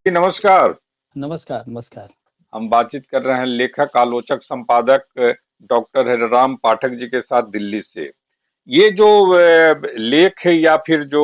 जी नमस्कार। नमस्कार, नमस्कार। हम बातचीत कर रहे हैं लेखक आलोचक संपादक डॉक्टर हरिराम पाठक जी के साथ दिल्ली से। ये जो लेख है या फिर जो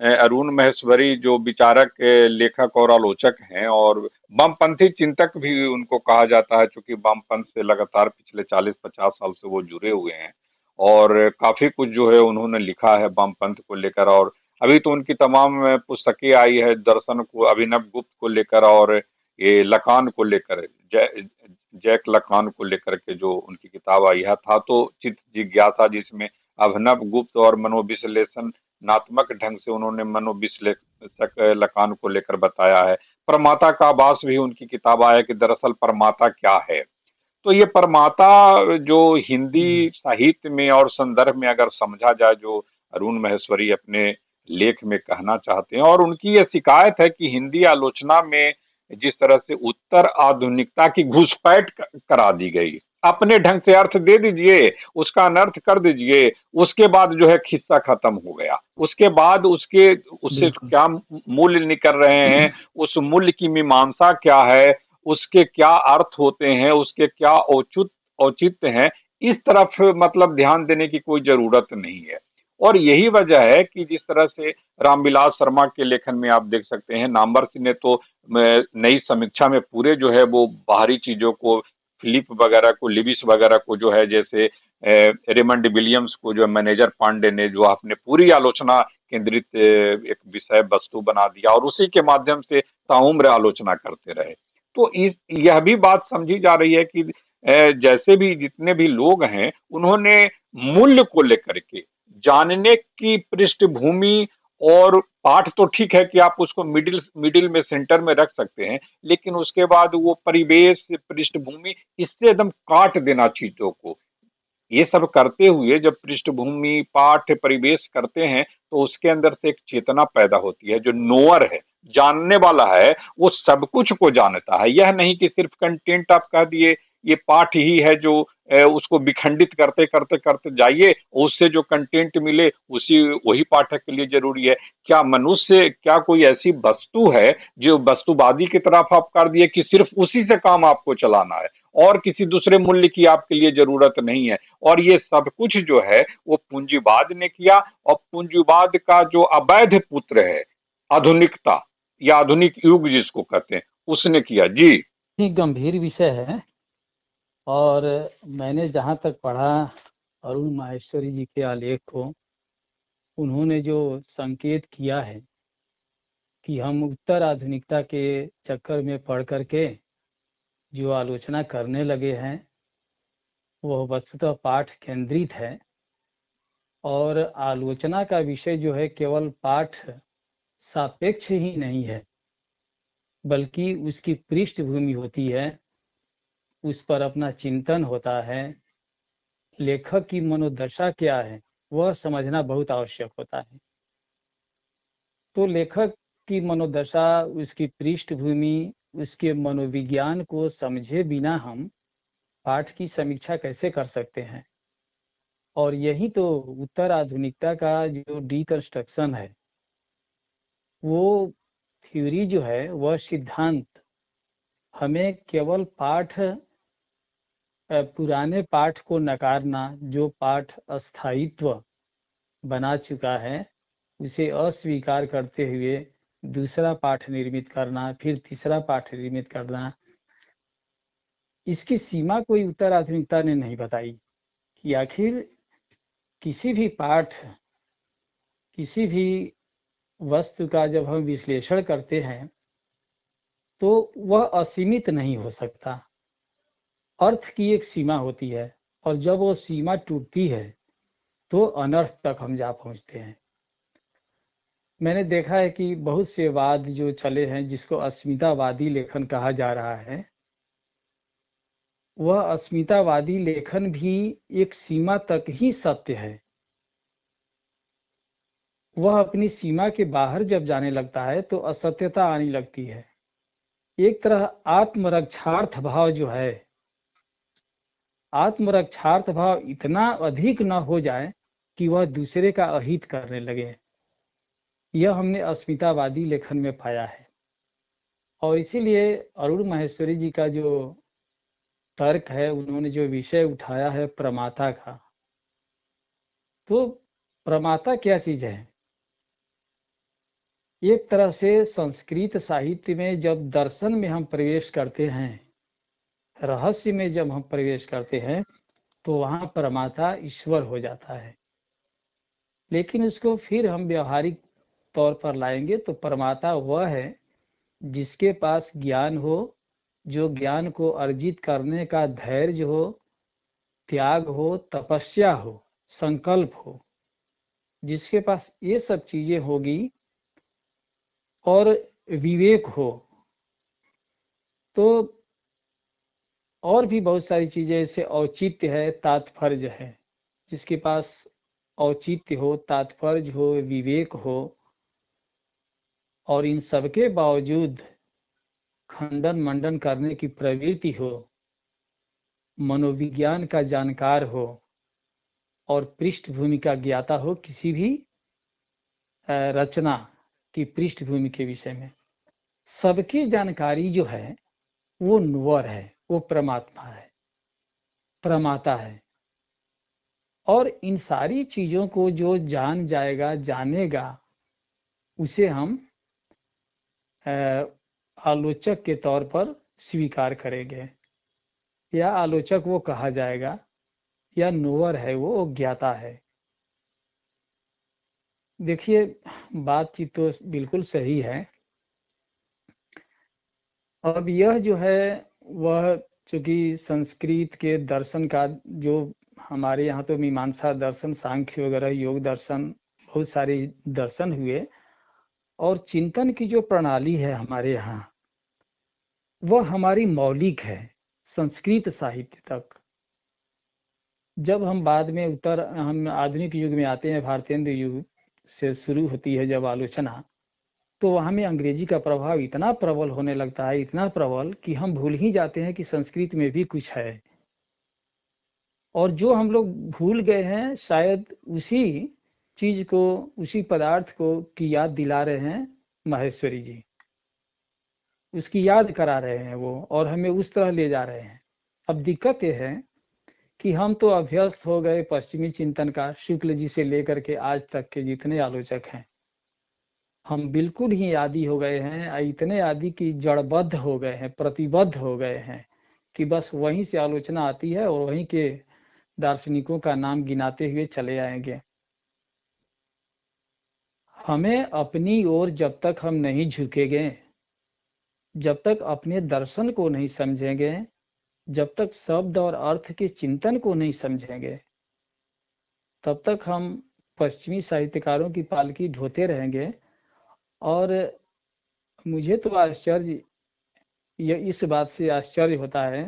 अरुण महेश्वरी जो विचारक लेखक और आलोचक हैं और वामपंथी चिंतक भी उनको कहा जाता है, क्योंकि वामपंथ से लगातार पिछले 40-50 साल से वो जुड़े हुए हैं और काफी कुछ जो है उन्होंने लिखा है वामपंथ को लेकर। और अभी तो उनकी तमाम पुस्तकें आई है, दर्शन को, अभिनव गुप्त को लेकर और ये लखान को लेकर, जैक लखान को लेकर के जो उनकी किताब आई है, था तो चित्त जिज्ञासा, जिसमें अभिनव गुप्त और मनोविश्लेषणात्मक ढंग से उन्होंने मनोविश्लेषक लखान को लेकर बताया है। परमाता का आभास भी उनकी किताब आया कि दरअसल परमाता क्या है। तो ये परमाता जो हिंदी जी, साहित्य में और संदर्भ में अगर समझा जाए, जो अरुण महेश्वरी अपने लेख में कहना चाहते हैं, और उनकी ये शिकायत है कि हिंदी आलोचना में जिस तरह से उत्तर आधुनिकता की घुसपैठ करा दी गई, अपने ढंग से अर्थ दे दीजिए, उसका अनर्थ कर दीजिए, उसके बाद जो है किस्सा खत्म हो गया। उसके बाद उसके उससे बिल्कुल। क्या मूल्य निकल रहे हैं, उस मूल्य की मीमांसा क्या है, उसके क्या अर्थ होते हैं, उसके क्या औचित्य हैं, इस तरफ मतलब ध्यान देने की कोई जरूरत नहीं है। और यही वजह है कि जिस तरह से रामविलास शर्मा के लेखन में आप देख सकते हैं, नामवर सिंह ने तो नई समीक्षा में पूरे जो है वो बाहरी चीजों को, फिलिप वगैरह को, लिविस वगैरह को जो है, जैसे रेमंड विलियम्स को जो मैनेजर पांडे ने जो अपने पूरी आलोचना केंद्रित एक विषय वस्तु बना दिया और उसी के माध्यम से ताउम्र आलोचना करते रहे। तो इस यह भी बात समझी जा रही है कि जैसे भी जितने भी लोग हैं, उन्होंने मूल्य को लेकर के जानने की पृष्ठभूमि और पाठ तो ठीक है कि आप उसको मिडिल मिडिल में, सेंटर में रख सकते हैं, लेकिन उसके बाद वो परिवेश, पृष्ठभूमि, इससे एकदम काट देना चीजों को। ये सब करते हुए जब पृष्ठभूमि, पाठ, परिवेश करते हैं, तो उसके अंदर से एक चेतना पैदा होती है। जो नोअर है, जानने वाला है, वो सब कुछ को जानता है। यह नहीं कि सिर्फ कंटेंट आप कह दिए ये पाठ ही है जो उसको विखंडित करते करते करते जाइए, उससे जो कंटेंट मिले उसी वही पाठक के लिए जरूरी है। क्या मनुष्य, क्या कोई ऐसी वस्तु है जो वस्तुवादी की तरफ आप कर दिए कि सिर्फ उसी से काम आपको चलाना है और किसी दूसरे मूल्य की आपके लिए जरूरत नहीं है। और ये सब कुछ जो है वो पूंजीवाद ने किया, और पूंजीवाद का जो अवैध पुत्र है आधुनिकता या आधुनिक युग जिसको कहते हैं, उसने किया। जी। ये गंभीर विषय है। और मैंने जहाँ तक पढ़ा अरुण माहेश्वरी जी के आलेख को, उन्होंने जो संकेत किया है कि हम उत्तर आधुनिकता के चक्कर में पड़ करके जो आलोचना करने लगे हैं, वह वस्तुतः पाठ केंद्रित है। और आलोचना का विषय जो है केवल पाठ सापेक्ष ही नहीं है, बल्कि उसकी पृष्ठभूमि होती है, उस पर अपना चिंतन होता है, लेखक की मनोदशा क्या है वह समझना बहुत आवश्यक होता है। तो लेखक की मनोदशा, उसकी पृष्ठभूमि, उसके मनोविज्ञान को समझे बिना हम पाठ की समीक्षा कैसे कर सकते हैं। और यही तो उत्तर आधुनिकता का जो डिकंस्ट्रक्शन है, वो थ्योरी जो है, वह सिद्धांत हमें केवल पाठ, पुराने पाठ को नकारना, जो पाठ अस्थायित्व बना चुका है उसे अस्वीकार करते हुए दूसरा पाठ निर्मित करना, फिर तीसरा पाठ निर्मित करना, इसकी सीमा कोई उत्तर आधुनिकता ने नहीं बताई कि आखिर किसी भी पाठ, किसी भी वस्तु का जब हम विश्लेषण करते हैं तो वह असीमित नहीं हो सकता। अर्थ की एक सीमा होती है, और जब वो सीमा टूटती है तो अनर्थ तक हम जा पहुंचते हैं। मैंने देखा है कि बहुत से वाद जो चले हैं, जिसको अस्मितावादी लेखन कहा जा रहा है, वह अस्मितावादी लेखन भी एक सीमा तक ही सत्य है। वह अपनी सीमा के बाहर जब जाने लगता है तो असत्यता आने लगती है। एक तरह आत्मरक्षार्थ भाव जो है, आत्मरक्षार्थ भाव इतना अधिक न हो जाए कि वह दूसरे का अहित करने लगे। यह हमने अस्मितावादी लेखन में पाया है। और इसीलिए अरुण माहेश्वरी जी का जो तर्क है, उन्होंने जो विषय उठाया है प्रमाता का, तो प्रमाता क्या चीज है? एक तरह से संस्कृत साहित्य में जब दर्शन में हम प्रवेश करते हैं, रहस्य में जब हम प्रवेश करते हैं, तो वहां प्रमाता ईश्वर हो जाता है। लेकिन उसको फिर हम व्यवहारिक तौर पर लाएंगे तो प्रमाता वह है जिसके पास ज्ञान हो, जो ज्ञान को अर्जित करने का धैर्य हो, त्याग हो, तपस्या हो, संकल्प हो, जिसके पास ये सब चीजें होगी और विवेक हो, तो और भी बहुत सारी चीजें, जैसे औचित्य है, तात्पर्य है, जिसके पास औचित्य हो, तात्पर्य हो, विवेक हो, और इन सबके बावजूद खंडन मंडन करने की प्रवृत्ति हो, मनोविज्ञान का जानकार हो और पृष्ठभूमि का ज्ञाता हो, किसी भी रचना की पृष्ठभूमि के विषय में सबकी जानकारी जो है वो नुवर है, वो परमात्मा है, प्रमाता है। और इन सारी चीजों को जो जान जाएगा, जानेगा, उसे हम आलोचक के तौर पर स्वीकार करेंगे, या आलोचक वो कहा जाएगा, या नोवर है, वो ज्ञाता है। देखिए, बातचीत तो बिल्कुल सही है। अब यह जो है वह, चूंकि संस्कृत के दर्शन का जो हमारे यहाँ तो मीमांसा दर्शन, सांख्य वगैरह, योग दर्शन, बहुत सारे दर्शन हुए, और चिंतन की जो प्रणाली है हमारे यहाँ, वह हमारी मौलिक है संस्कृत साहित्य तक। जब हम बाद में हम आधुनिक युग में आते हैं, भारतेंद्र युग से शुरू होती है जब आलोचना, तो वहां में अंग्रेजी का प्रभाव इतना प्रबल होने लगता है, इतना प्रबल कि हम भूल ही जाते हैं कि संस्कृत में भी कुछ है। और जो हम लोग भूल गए हैं, शायद उसी चीज को, उसी पदार्थ को की याद दिला रहे हैं माहेश्वरी जी, उसकी याद करा रहे हैं वो, और हमें उस तरह ले जा रहे हैं। अब दिक्कत यह है कि हम तो अभ्यस्त हो गए पश्चिमी चिंतन का, शुक्ल जी से लेकर के आज तक के जितने आलोचक हैं, हम बिल्कुल ही आदी हो गए हैं, इतने आदी कि जड़बद्ध हो गए हैं, प्रतिबद्ध हो गए हैं कि बस वहीं से आलोचना आती है और वहीं के दार्शनिकों का नाम गिनाते हुए चले आएंगे। हमें अपनी ओर जब तक हम नहीं झुकेंगे, जब तक अपने दर्शन को नहीं समझेंगे, जब तक शब्द और अर्थ के चिंतन को नहीं समझेंगे, तब तक हम पश्चिमी साहित्यकारों की पालकी ढोते रहेंगे। और मुझे तो आश्चर्य, यह इस बात से आश्चर्य होता है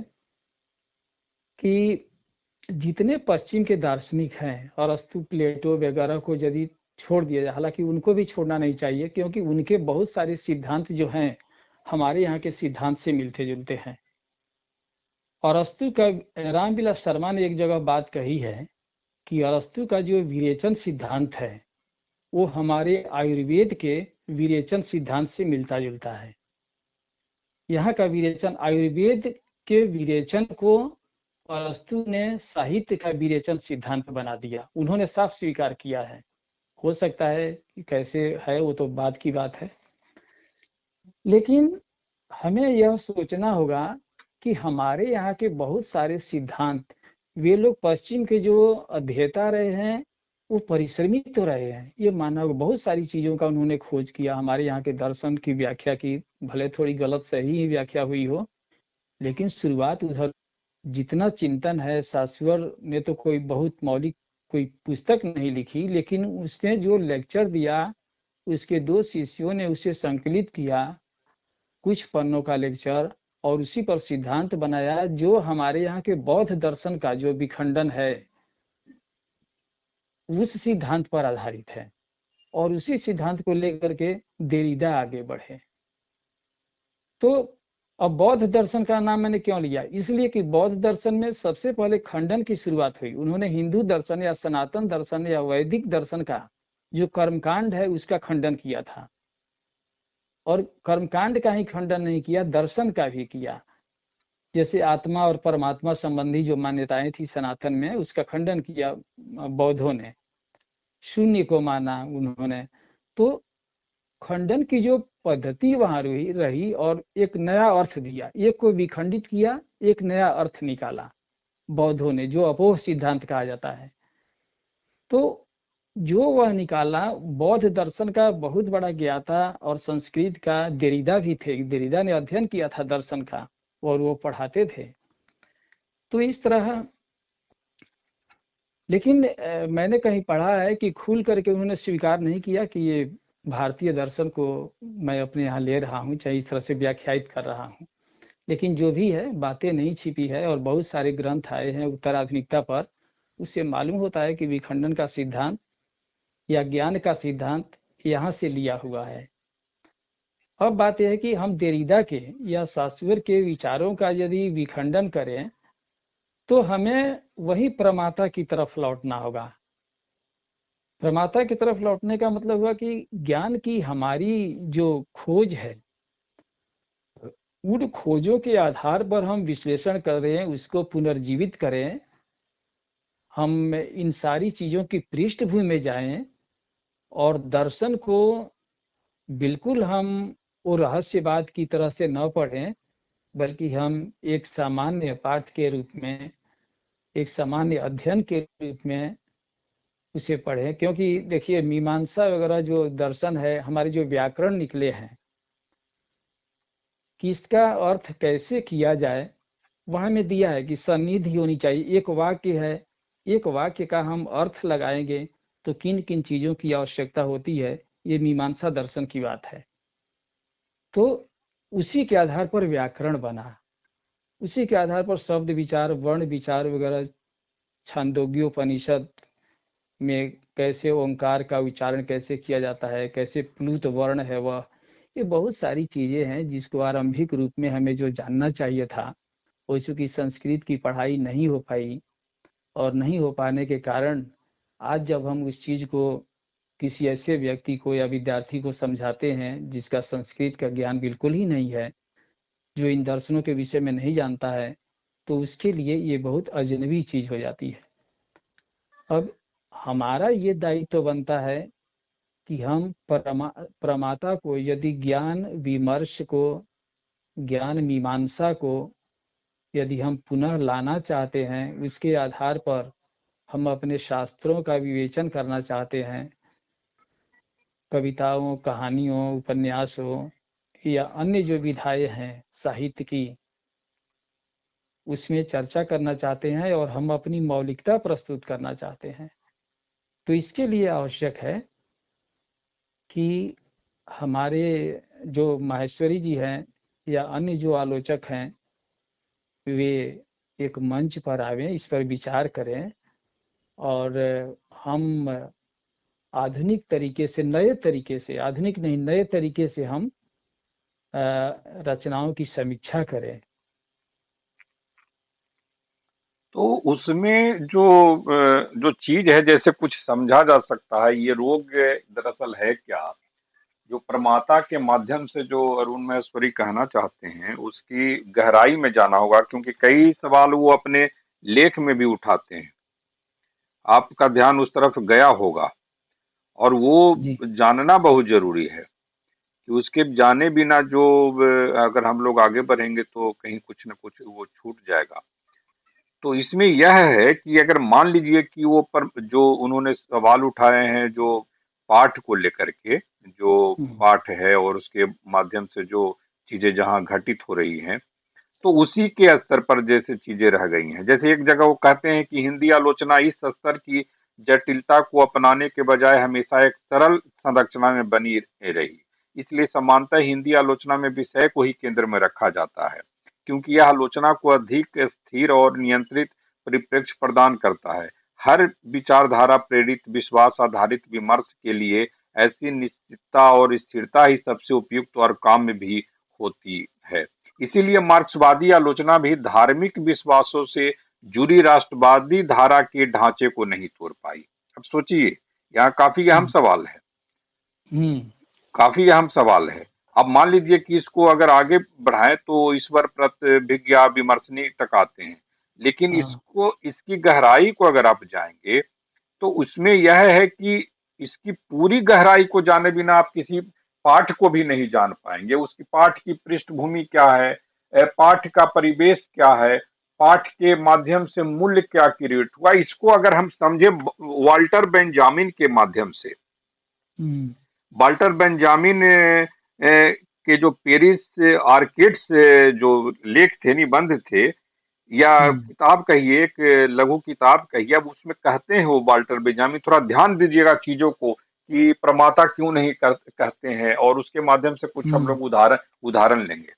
कि जितने पश्चिम के दार्शनिक हैं, अरस्तु, प्लेटो वगैरह को यदि छोड़ दिया जाए, हालांकि उनको भी छोड़ना नहीं चाहिए, क्योंकि उनके बहुत सारे सिद्धांत जो हैं हमारे यहाँ के सिद्धांत से मिलते जुलते हैं। अरस्तु का, रामविलास शर्मा ने एक जगह बात कही है कि अरस्तु का जो विरेचन सिद्धांत है वो हमारे आयुर्वेद के विरेचन सिद्धांत से मिलता जुलता है। यहाँ का विरेचन, आयुर्वेद के विरेचन को अरस्तु ने साहित्य का विरेचन सिद्धांत बना दिया, उन्होंने साफ स्वीकार किया है। हो सकता है कि कैसे है वो तो बात की बात है, लेकिन हमें यह सोचना होगा कि हमारे यहाँ के बहुत सारे सिद्धांत, वे लोग पश्चिम के जो अध्येता रहे हैं वो परिश्रमी तो रहे हैं, ये मानना होगा। बहुत सारी चीजों का उन्होंने खोज किया, हमारे यहाँ के दर्शन की व्याख्या की, भले थोड़ी गलत सही ही व्याख्या हुई हो, लेकिन शुरुआत उधर। जितना चिंतन है, सासवर ने तो कोई बहुत मौलिक कोई पुस्तक नहीं लिखी, लेकिन उसने जो लेक्चर दिया, उसके दो शिष्यों ने उसे संकलित किया, कुछ पन्नों का लेक्चर, और उसी पर सिद्धांत बनाया, जो हमारे यहाँ के बौद्ध दर्शन का जो विखंडन है उस सिद्धांत पर आधारित है। और उसी सिद्धांत को लेकर के देरिडा आगे बढ़े। तो अब बौद्ध दर्शन का नाम मैंने क्यों लिया? इसलिए कि बौद्ध दर्शन में सबसे पहले खंडन की शुरुआत हुई। उन्होंने हिंदू दर्शन या सनातन दर्शन या वैदिक दर्शन का जो कर्मकांड है उसका खंडन किया था। और कर्मकांड का ही खंडन नहीं किया, दर्शन का भी किया। जैसे आत्मा और परमात्मा संबंधी जो मान्यताएं थी सनातन में, उसका खंडन किया बौद्धों ने, शून्य को माना उन्होंने। तो खंडन की जो पद्धति वहां रही और एक नया अर्थ दिया, एक को विखंडित किया, एक नया अर्थ निकाला बौद्धों ने, जो अपोह सिद्धांत कहा जाता है। तो जो वह निकाला, बौद्ध दर्शन का बहुत बड़ा ज्ञाता और संस्कृत का देरिदा भी थे, देरिदा ने अध्ययन किया था दर्शन का और वो पढ़ाते थे। तो इस तरह, लेकिन मैंने कहीं पढ़ा है कि खुल करके उन्होंने स्वीकार नहीं किया कि ये भारतीय दर्शन को मैं अपने यहाँ ले रहा हूँ, चाहे इस तरह से व्याख्यायित कर रहा हूँ। लेकिन जो भी है, बातें नहीं छिपी है और बहुत सारे ग्रंथ आए हैं उत्तराधुनिकता पर, उससे मालूम होता है कि विखंडन का सिद्धांत या ज्ञान का सिद्धांत यहाँ से लिया हुआ है। अब बात यह है कि हम देरिदा के या सास्वर के विचारों का यदि विखंडन करें तो हमें वही प्रमाता की तरफ लौटना होगा। प्रमाता की तरफ लौटने का मतलब हुआ कि ज्ञान की हमारी जो खोज है, उन खोजों के आधार पर हम विश्लेषण करें, उसको पुनर्जीवित करें, हम इन सारी चीजों की पृष्ठभूमि में जाएं और दर्शन को बिल्कुल हम वो रहस्यवाद की तरह से न पढ़ें, बल्कि हम एक सामान्य पाठ के रूप में, एक सामान्य अध्ययन के रूप में उसे पढ़ें। क्योंकि देखिए, मीमांसा वगैरह जो दर्शन है, हमारे जो व्याकरण निकले हैं, कि इसका अर्थ कैसे किया जाए, वहां में दिया है कि सन्निधि होनी चाहिए। एक वाक्य है, एक वाक्य का हम अर्थ लगाएंगे तो किन किन चीजों की आवश्यकता होती है, ये मीमांसा दर्शन की बात है। तो उसी के आधार पर व्याकरण बना, उसी के आधार पर शब्द विचार, वर्ण विचार वगैरह, छांदोग्योपनिषद में कैसे ओंकार का उच्चारण कैसे किया जाता है, कैसे प्लुत वर्ण है वह, ये बहुत सारी चीजें हैं जिसको आरंभिक रूप में हमें जो जानना चाहिए था, वो चूंकि संस्कृत की पढ़ाई नहीं हो पाई, और नहीं हो पाने के कारण आज जब हम उस चीज को किसी ऐसे व्यक्ति को या विद्यार्थी को समझाते हैं जिसका संस्कृत का ज्ञान बिल्कुल ही नहीं है, जो इन दर्शनों के विषय में नहीं जानता है, तो उसके लिए ये बहुत अजनबी चीज हो जाती है। अब हमारा ये दायित्व बनता है कि हम प्रमाता को, यदि ज्ञान विमर्श को, ज्ञान मीमांसा को यदि हम पुनः लाना चाहते हैं, उसके आधार पर हम अपने शास्त्रों का विवेचन करना चाहते हैं, कविताओं, कहानियों, उपन्यासों या अन्य जो विधाएं हैं साहित्य की, उसमें चर्चा करना चाहते हैं और हम अपनी मौलिकता प्रस्तुत करना चाहते हैं, तो इसके लिए आवश्यक है कि हमारे जो माहेश्वरी जी हैं या अन्य जो आलोचक हैं, वे एक मंच पर आवे, इस पर विचार करें और हम आधुनिक तरीके से, नए तरीके से, आधुनिक नहीं नए तरीके से हम रचनाओं की समीक्षा करें। तो उसमें जो चीज है, जैसे कुछ समझा जा सकता है, ये रोग दरअसल है क्या, जो प्रमाता के माध्यम से जो अरुण महेश्वरी कहना चाहते हैं, उसकी गहराई में जाना होगा, क्योंकि कई सवाल वो अपने लेख में भी उठाते हैं। आपका ध्यान उस तरफ गया होगा, और वो जी। जानना बहुत जरूरी है कि उसके जाने बिना जो अगर हम लोग आगे बढ़ेंगे तो कहीं कुछ न कुछ वो छूट जाएगा। तो इसमें यह है कि अगर मान लीजिए कि वो पर जो उन्होंने सवाल उठाए हैं, जो पाठ को लेकर के, जो पाठ है और उसके माध्यम से जो चीजें जहां घटित हो रही हैं, तो उसी के स्तर पर जैसे चीजें रह गई हैं। जैसे एक जगह वो कहते हैं कि हिंदी आलोचना इस स्तर की जटिलता को अपनाने के बजाय हमेशा एक सरल संरचना में बनी रही, इसलिए समानतः हिंदी आलोचना में विषय को ही केंद्र में रखा जाता है, क्योंकि यह आलोचना को अधिक स्थिर और नियंत्रित परिप्रेक्ष्य प्रदान करता है। हर विचारधारा प्रेरित विश्वास आधारित विमर्श के लिए ऐसी निश्चितता और स्थिरता ही सबसे उपयुक्त और काम्य भी होती है। इसीलिए मार्क्सवादी आलोचना भी धार्मिक विश्वासों से जुड़ी राष्ट्रवादी धारा के ढांचे को नहीं तोड़ पाई। अब सोचिए, यहाँ काफी अहम हम्म। सवाल है, हम्म। काफी अहम सवाल है। अब मान लीजिए कि इसको अगर आगे बढ़ाएं तो ईश्वर प्रतिभिज्ञा विमर्शनी तक आते हैं, लेकिन हाँ। इसको इसकी गहराई को अगर आप जाएंगे तो उसमें यह है कि इसकी पूरी गहराई को जाने बिना आप किसी पाठ को भी नहीं जान पाएंगे। उसकी पाठ की पृष्ठभूमि क्या है, पाठ का परिवेश क्या है, पाठ के माध्यम से मूल्य क्या क्रिएट हुआ, इसको अगर हम समझे वाल्टर बेंजामिन के माध्यम से। हम्म। वाल्टर बेंजामिन के जो पेरिस आर्किड्स जो लेख थे, निबंध थे या हम्म। किताब कहिए, एक लघु किताब कहिए, अब उसमें कहते हैं वो वाल्टर बेंजामिन, थोड़ा ध्यान दीजिएगा चीजों को कि प्रमाता क्यों नहीं कहते हैं, और उसके माध्यम से कुछ हम हम्म। लोग उदाहरण उदाहरण लेंगे।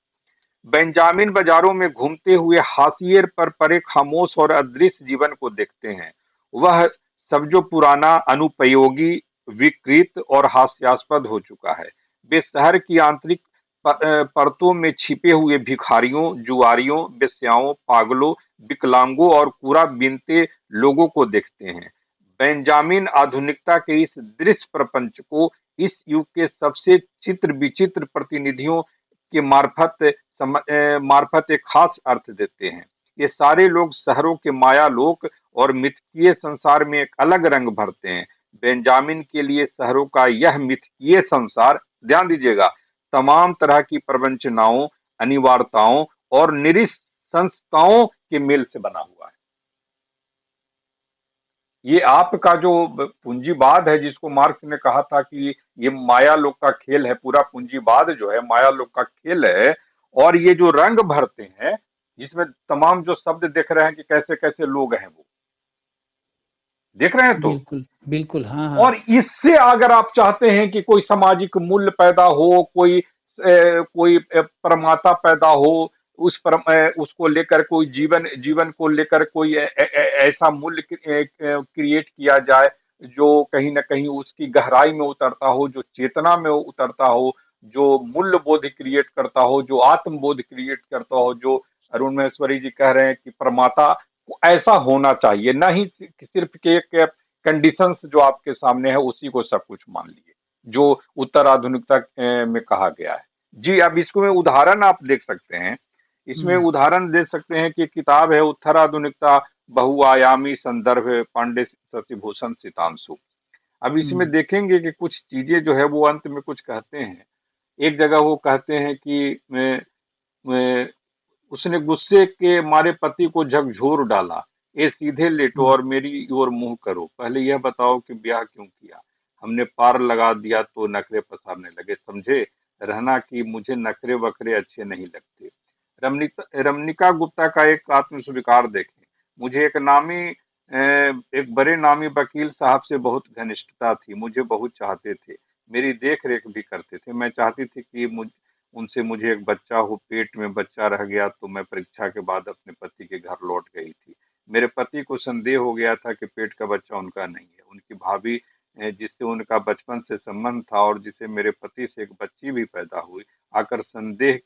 बेंजामिन बाजारों में घूमते हुए हाशिए पर पड़े खामोश और अदृश्य जीवन को देखते हैं। वह सब जो पुराना, अनुपयोगी, विकृत और हास्यास्पद हो चुका है। वे शहर की आंतरिक परतों में छिपे हुए भिखारियों, जुआरियों, बेश्याओं, पागलों, विकलांगों और कूड़ा बीनते लोगों को देखते हैं। बेंजामिन आधुनिकता के इस दृश्य प्रपंच को इस युग के सबसे चित्र विचित्र प्रतिनिधियों के मार्फत एक खास अर्थ देते हैं। ये सारे लोग शहरों के माया लोक और मिथकीय संसार में एक अलग रंग भरते हैं। बेंजामिन के लिए शहरों का यह मिथकीय संसार, ध्यान दीजिएगा, तमाम तरह की प्रवंचनाओं, अनिवार्यताओं और निरीक्षंसताओं के मेल से बना हुआ है। ये आपका जो पूंजीवाद है, जिसको मार्क्स ने कहा था कि ये माया लोक का खेल है, पूरा पूंजीवाद जो है माया लोक का खेल है। और ये जो रंग भरते हैं, जिसमें तमाम जो शब्द देख रहे हैं कि कैसे कैसे लोग हैं, वो देख रहे हैं तो। बिल्कुल बिल्कुल, हाँ हाँ। और इससे अगर आप चाहते हैं कि कोई सामाजिक मूल्य पैदा हो, कोई परमाता पैदा हो, उसको लेकर कोई जीवन जीवन को लेकर कोई ऐसा मूल्य क्रिएट किया जाए जो कहीं ना कहीं उसकी गहराई में उतरता हो, जो चेतना में उतरता हो, जो मूल्य बोध क्रिएट करता हो, जो आत्मबोध क्रिएट करता हो, जो अरुण महेश्वरी जी कह रहे हैं कि प्रमाता को ऐसा होना चाहिए, ना ही सिर्फ के एक कंडीशंस जो आपके सामने है उसी को सब कुछ मान लिए, जो उत्तर आधुनिकता में कहा गया है। जी, अब इसको में उदाहरण आप देख सकते हैं। इसमें हम्म। उदाहरण दे सकते हैं कि किताब है उत्तर आधुनिकता बहुआयामी संदर्भ, पांडे शशिभूषण सितांशु। अब इसमें हम्म। देखेंगे कि कुछ चीजें जो है वो अंत में कुछ कहते हैं। एक जगह वो कहते हैं कि मैं, उसने गुस्से के मारे पति को झकझोर डाला। ए सीधे लेटो हम्म। और मेरी ओर मुंह करो, पहले यह बताओ कि ब्याह क्यों किया। हमने पार लगा दिया तो नखरे पसारने लगे, समझे रहना कि मुझे नखरे वखरे अच्छे नहीं लगते। रमनिका गुप्ता का एक आत्म स्वीकार देखें। मुझे एक बड़े नामी वकील साहब से बहुत घनिष्ठता थी, मुझे बहुत चाहते थे, मेरी देख रेख भी करते थे। मैं चाहती थी कि उनसे मुझे एक बच्चा हो। पेट में बच्चा रह गया तो मैं परीक्षा के बाद अपने पति के घर लौट गई थी। मेरे पति को संदेह हो गया था कि पेट का बच्चा उनका नहीं है। उनकी भाभी, जिससे उनका बचपन से संबंध था और जिसे मेरे पति से एक बच्ची भी पैदा हुई, आकर संदेह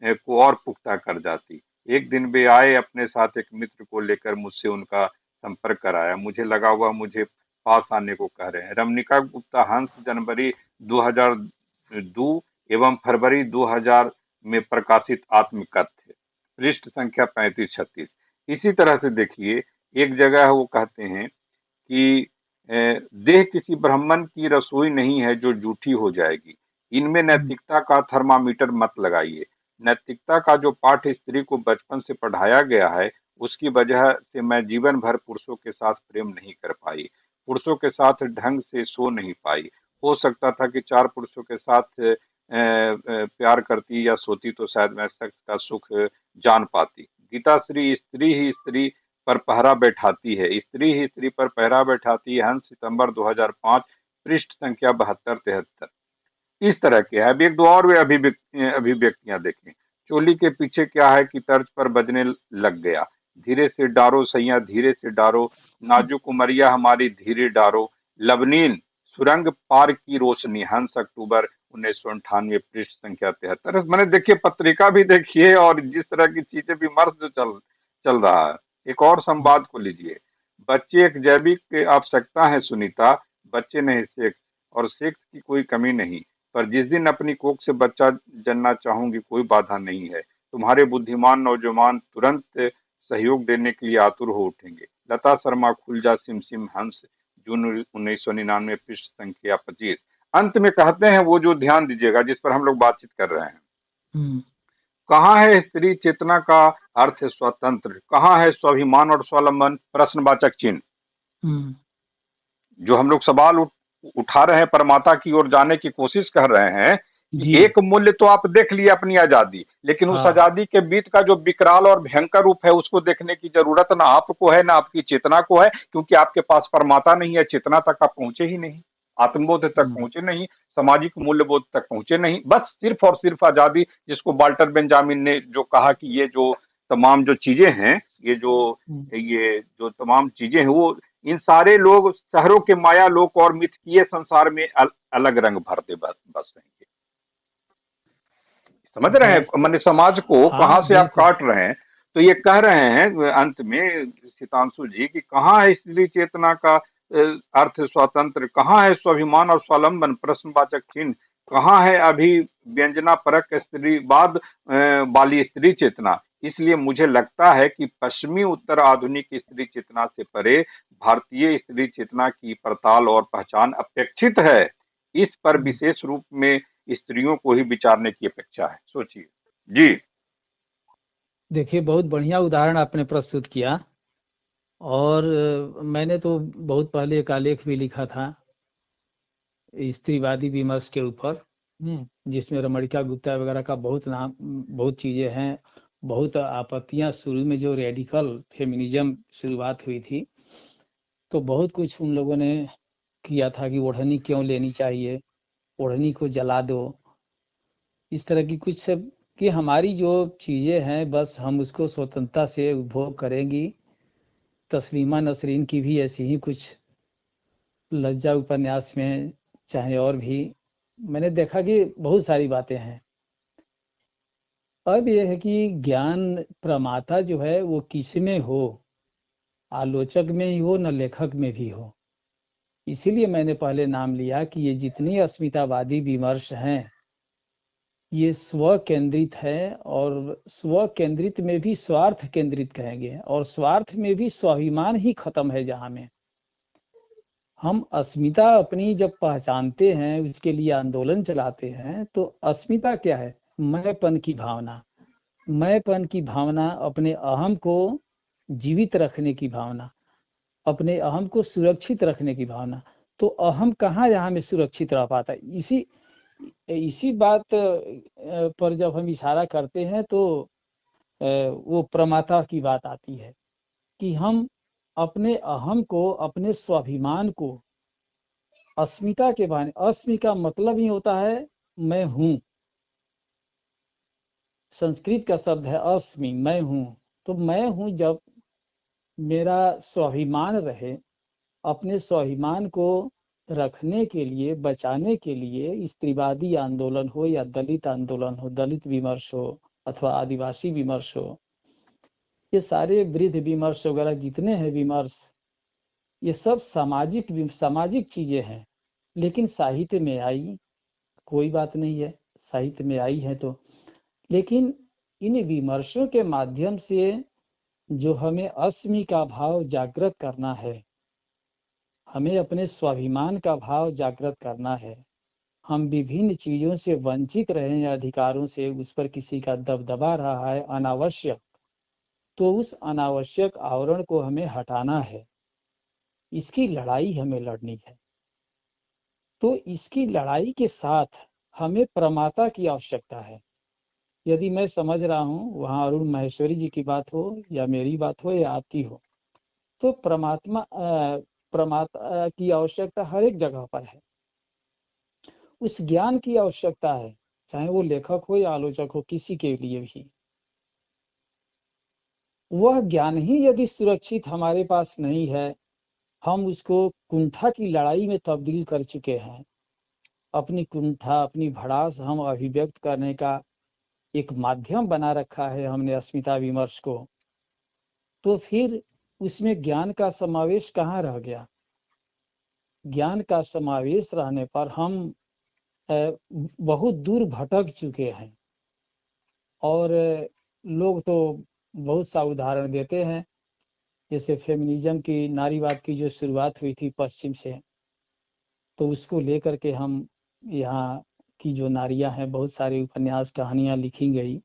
को और पुख्ता कर जाती। एक दिन वे आए, अपने साथ एक मित्र को लेकर मुझसे उनका संपर्क कराया। मुझे लगा वह मुझे पास आने को कह रहे हैं। रमनिका गुप्ता हंस जनवरी 2002 एवं फरवरी 2000 में प्रकाशित आत्मकथ्य, पृष्ठ संख्या 35-36। इसी तरह से देखिए, एक जगह वो कहते हैं कि देह किसी ब्राह्मण की रसोई नहीं है जो जूठी हो जाएगी। इनमें हम्म। नैतिकता का थर्मामीटर मत लगाइए। नैतिकता का जो पाठ स्त्री को बचपन से पढ़ाया गया है, उसकी वजह से मैं जीवन भर पुरुषों के साथ प्रेम नहीं कर पाई, पुरुषों के साथ ढंग से सो नहीं पाई। हो सकता था कि 4 पुरुषों के साथ प्यार करती या सोती तो शायद मैं सेक्स का सुख जान पाती। गीता श्री स्त्री ही स्त्री पर पहरा बैठाती है, स्त्री ही स्त्री पर पहरा बैठाती है। हंस सितंबर 2005, पृष्ठ संख्या 72-73। इस तरह के है। अब एक दो और वे अभिव्यक्तियां देखें। चोली के पीछे क्या है कि तर्ज पर बजने लग गया। धीरे से डारो सैया धीरे से डारो, नाजुक उमरिया हमारी धीरे डारो, लबनीन सुरंग पार की रोशनी। हंस अक्टूबर 1998, पृष्ठ संख्या 73। मैंने देखिए पत्रिका भी देखिए, और जिस तरह की चीजें विमर्श जो चल चल रहा है। एक और संवाद को लीजिए। बच्चे एक जैविक आवश्यकता है सुनीता, बच्चे नहीं सेक्स, और सेक्स की कोई कमी नहीं। पर जिस दिन अपनी कोख से बच्चा जनना चाहूंगी कोई बाधा नहीं है। तुम्हारे बुद्धिमान नौजवान तुरंत सहयोग देने के लिए आतुर हो उठेंगे। लता शर्मा, खुलजा सिमसिम हंस, जून 1999, पृष्ठ संख्या 25। अंत में कहते हैं, वो जो ध्यान दीजिएगा जिस पर हम लोग बातचीत कर रहे हैं, हम्म। कहाँ है स्त्री चेतना का अर्थ है स्वतंत्र, कहाँ है स्वाभिमान और स्वावलंबन, प्रश्नवाचक चिन्ह। हम्म। जो हम लोग सवाल उठा रहे हैं, परमाता की ओर जाने की कोशिश कर रहे हैं कि जी। एक मूल्य तो आप देख लिए अपनी आजादी, लेकिन उस हाँ। आजादी के बीच का जो विकराल और भयंकर रूप है उसको देखने की जरूरत ना आपको है ना आपकी चेतना को है, क्योंकि आपके पास परमाता नहीं है, चेतना तक आप पहुंचे ही नहीं, आत्मबोध तक हम्म। पहुंचे नहीं, सामाजिक मूल्यबोध तक पहुंचे नहीं, बस सिर्फ और सिर्फ आजादी, जिसको वाल्टर बेंजामिन ने जो कहा कि ये जो तमाम जो चीजें हैं, हम्म। ये जो तमाम चीजें हैं, वो इन सारे लोग शहरों के माया लोक और मिथकीय संसार में अलग रंग भर दे बस रहेंगे। समझ रहे बस। हैं, माने समाज को कहां हाँ, से आप बिल्कुल। काट रहे हैं। तो ये कह रहे हैं अंत में सीतांशु जी कि कहाँ है स्त्री चेतना का अर्थ स्वतंत्र, कहाँ है स्वाभिमान और स्वावलंबन, प्रश्नवाचक चिन्ह, कहाँ है अभी व्यंजना परक स्त्रीवाद वाली स्त्री चेतना। इसलिए मुझे लगता है कि पश्चिमी उत्तर आधुनिक स्त्री चेतना से परे भारतीय स्त्री चेतना की पड़ताल और पहचान अपेक्षित है। इस पर हम्म। विशेष रूप में स्त्रियों को ही विचारने की अपेक्षा है। सोचिए जी। देखिए, बहुत बढ़िया उदाहरण आपने प्रस्तुत किया। और मैंने तो बहुत पहले एक आलेख भी लिखा था स्त्रीवादी विमर्श के ऊपर, जिसमें रमणिका गुप्ता वगैरह का बहुत नाम, बहुत चीजें हैं, बहुत आपत्तियां, शुरू में जो रेडिकल फेमिनिज्म शुरुआत हुई थी, तो बहुत कुछ उन लोगों ने किया था कि ओढ़नी क्यों लेनी चाहिए, ओढ़नी को जला दो, इस तरह की कुछ सब, कि हमारी जो चीजें हैं बस हम उसको स्वतंत्रता से उपभोग करेंगी। तस्लीमा नसरीन की भी ऐसी ही कुछ लज्जा उपन्यास में, चाहे और भी, मैंने देखा कि बहुत सारी बातें हैं। अब यह है कि ज्ञान प्रमाता जो है वो किस में हो, आलोचक में ही हो न लेखक में भी हो। इसीलिए मैंने पहले नाम लिया कि ये जितनी अस्मितावादी विमर्श हैं ये स्व केंद्रित है, और स्व केंद्रित में भी स्वार्थ केंद्रित कहेंगे, और स्वार्थ में भी स्वाभिमान ही खत्म है। जहां में हम अस्मिता अपनी जब पहचानते हैं, उसके लिए आंदोलन चलाते हैं, तो अस्मिता क्या है? मैंपन की भावना, मैंपन की भावना, अपने अहम को जीवित रखने की भावना, अपने अहम को सुरक्षित रखने की भावना। तो अहम कहाँ यहाँ में सुरक्षित रह पाता है? इसी इसी बात पर जब हम इशारा करते हैं तो वो प्रमाता की बात आती है कि हम अपने अहम को, अपने स्वाभिमान को अस्मिता के बहाने, अस्मि का मतलब ही होता है मैं हूं, संस्कृत का शब्द है अस्मि, मैं हूं। तो मैं हूं जब मेरा स्वाभिमान रहे, अपने स्वाभिमान को रखने के लिए, बचाने के लिए स्त्रीवादी आंदोलन हो या दलित आंदोलन हो, दलित विमर्श हो अथवा आदिवासी विमर्श हो, ये सारे वृद्ध विमर्श वगैरह जितने हैं विमर्श, ये सब सामाजिक चीजें हैं। लेकिन साहित्य में आई, कोई बात नहीं है, साहित्य में आई है तो, लेकिन इन विमर्शों के माध्यम से जो हमें अस्मि का भाव जागृत करना है, हमें अपने स्वाभिमान का भाव जागृत करना है, हम विभिन्न चीजों से वंचित रहे हैं, अधिकारों से, उस पर किसी का दबदबा रहा है अनावश्यक, तो उस अनावश्यक आवरण को हमें हटाना है, इसकी लड़ाई हमें लड़नी है। तो इसकी लड़ाई के साथ हमें प्रमाता की आवश्यकता है। यदि मैं समझ रहा हूँ वहाँ अरुण माहेश्वरी जी की बात हो या मेरी बात हो या आपकी हो, तो प्रमाता की आवश्यकता हर एक जगह पर है। उस ज्ञान की आवश्यकता है, चाहे वो लेखक हो या आलोचक हो, किसी के लिए भी। वह ज्ञान ही यदि सुरक्षित हमारे पास नहीं है, हम उसको कुंठा की लड़ाई में तब्दील कर चुके हैं। अपनी कुंठा, अपनी भड़ास हम अभिव्यक्त करने का एक माध्यम बना रखा है हमने अस्मिता विमर्श को। तो फिर उसमें ज्ञान का समावेश कहाँ रह गया? ज्ञान का समावेश रहने पर हम बहुत दूर भटक चुके हैं। और लोग तो बहुत सा उदाहरण देते हैं, जैसे फेमिनिज्म की, नारीवाद की जो शुरुआत हुई थी पश्चिम से, तो उसको लेकर के हम यहाँ की जो नारियां हैं, बहुत सारे उपन्यास कहानियां लिखी गई।